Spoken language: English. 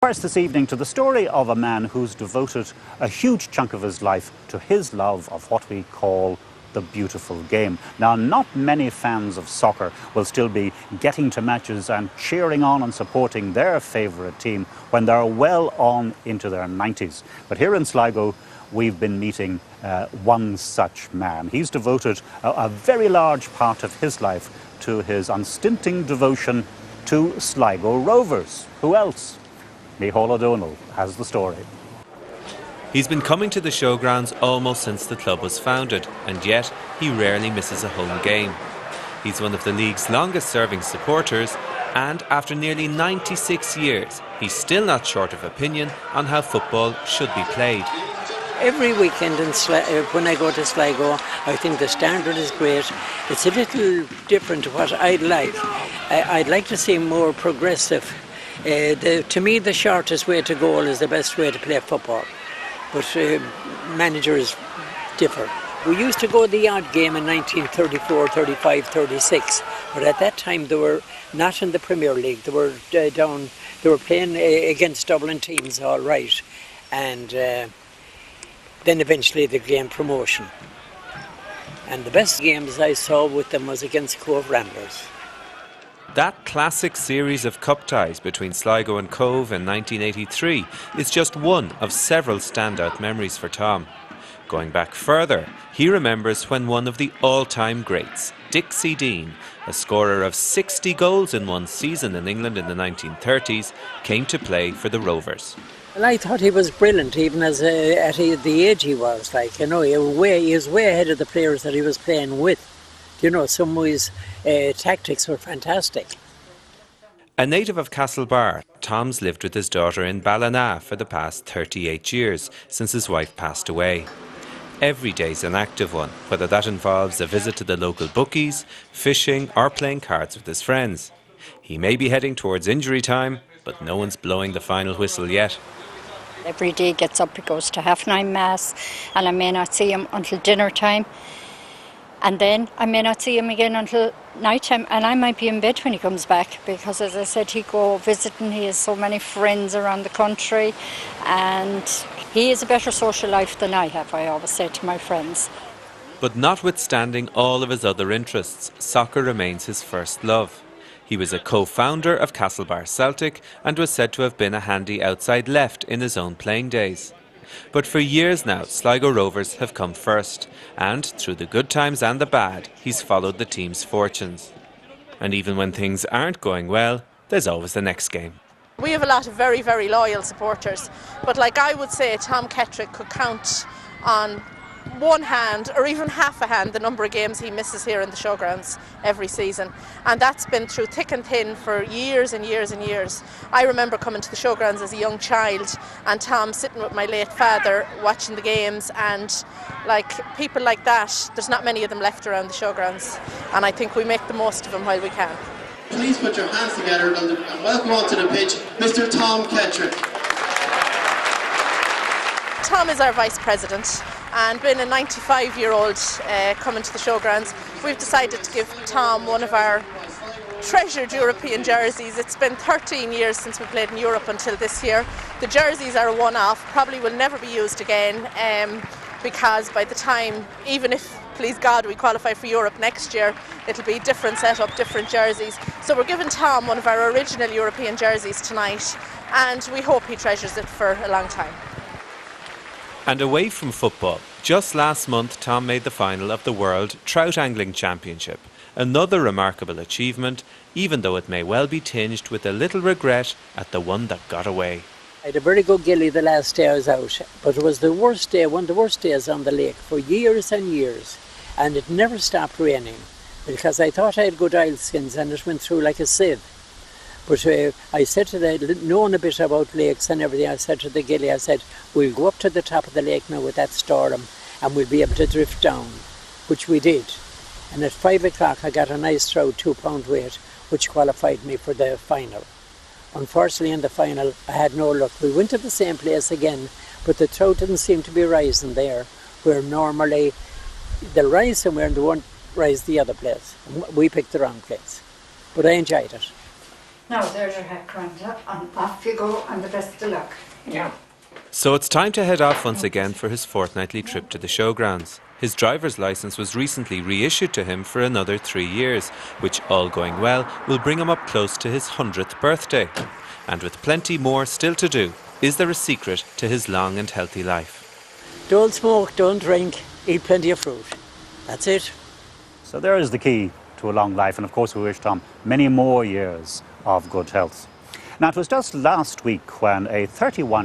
First this evening to the story of a man who's devoted a huge chunk of his life to his love of what we call the beautiful game. Now, not many fans of soccer will still be getting to matches and cheering on and supporting their favourite team when they're well on into their 90s. But here in Sligo, we've been meeting one such man. He's devoted a very large part of his life to his unstinting devotion to Sligo Rovers. Who else? Micheál O'Donnell has the story. He's been coming to the showgrounds almost since the club was founded, and yet he rarely misses a home game. He's one of the league's longest serving supporters, and after nearly 96 years, he's still not short of opinion on how football should be played. Every weekend when I go to Sligo, I think the standard is great. It's a little different to what I'd like. I'd like to see more progressive. To me, the shortest way to goal is the best way to play football. But managers differ. We used to go the odd game in 1934, 35, 36. But at that time, they were not in the Premier League. They were down. They were playing against Dublin teams, all right. And then eventually they gained promotion. And the best games I saw with them was against Cove Ramblers. That classic series of cup ties between Sligo and Cove in 1983 is just one of several standout memories for Tom. Going back further, he remembers when one of the all-time greats, Dixie Dean, a scorer of 60 goals in one season in England in the 1930s, came to play for the Rovers. Well, I thought he was brilliant, even at the age he was. He was way ahead of the players that he was playing with. Some of his tactics were fantastic. A native of Castlebar, Tom's lived with his daughter in Ballina for the past 38 years, since his wife passed away. Every day's an active one, whether that involves a visit to the local bookies, fishing or playing cards with his friends. He may be heading towards injury time, but no one's blowing the final whistle yet. Every day gets up, he goes to 9:30 Mass, and I may not see him until dinner time. And then I may not see him again until night time, and I might be in bed when he comes back, because as I said, he go visiting, he has so many friends around the country, and he has a better social life than I have, I always say to my friends. But notwithstanding all of his other interests, soccer remains his first love. He was a co-founder of Castlebar Celtic and was said to have been a handy outside left in his own playing days. But for years now, Sligo Rovers have come first, and through the good times and the bad, he's followed the team's fortunes. And even when things aren't going well, there's always the next game. We have a lot of very, very loyal supporters, but I would say Tom Ketterick could count on one hand or even half a hand the number of games he misses here in the showgrounds every season, and that's been through thick and thin for years and years and years. I remember coming to the showgrounds as a young child and Tom sitting with my late father watching the games, and people like that, there's not many of them left around the showgrounds, and I think we make the most of them while we can. Please put your hands together and welcome onto the pitch Mr. Tom Ketterick. Tom is our Vice President, and being a 95-year-old coming to the showgrounds, we've decided to give Tom one of our treasured European jerseys. It's been 13 years since we played in Europe until this year. The jerseys are a one-off, probably will never be used again, because by the time, even if, please God, we qualify for Europe next year, it'll be different setup, different jerseys. So we're giving Tom one of our original European jerseys tonight, and we hope he treasures it for a long time. And away from football, just last month Tom made the final of the World Trout Angling Championship. Another remarkable achievement, even though it may well be tinged with a little regret at the one that got away. I had a very good gilly the last day I was out, but it was the worst day, one of the worst days on the lake for years and years, and it never stopped raining, because I thought I had good oilskins and it went through like a sieve. But I said to the, knowing a bit about lakes and everything, I said to the gilly, I said, we'll go up to the top of the lake now with that storm and we'll be able to drift down, which we did. And at 5 o'clock I got a nice trout, 2 pound weight, which qualified me for the final. Unfortunately in the final I had no luck. We went to the same place again, but the trout didn't seem to be rising there, where normally they'll rise somewhere and they won't rise the other place. We picked the wrong place, but I enjoyed it. Now there's your hat, Granda, and off you go, and the best of luck. Yeah. So it's time to head off once again for his fortnightly trip to the showgrounds. His driver's licence was recently reissued to him for another 3 years, which, all going well, will bring him up close to his 100th birthday. And with plenty more still to do, is there a secret to his long and healthy life? Don't smoke, don't drink, eat plenty of fruit. That's it. So there is the key to a long life, and of course we wish Tom many more years of good health. Now, it was just last week when a 31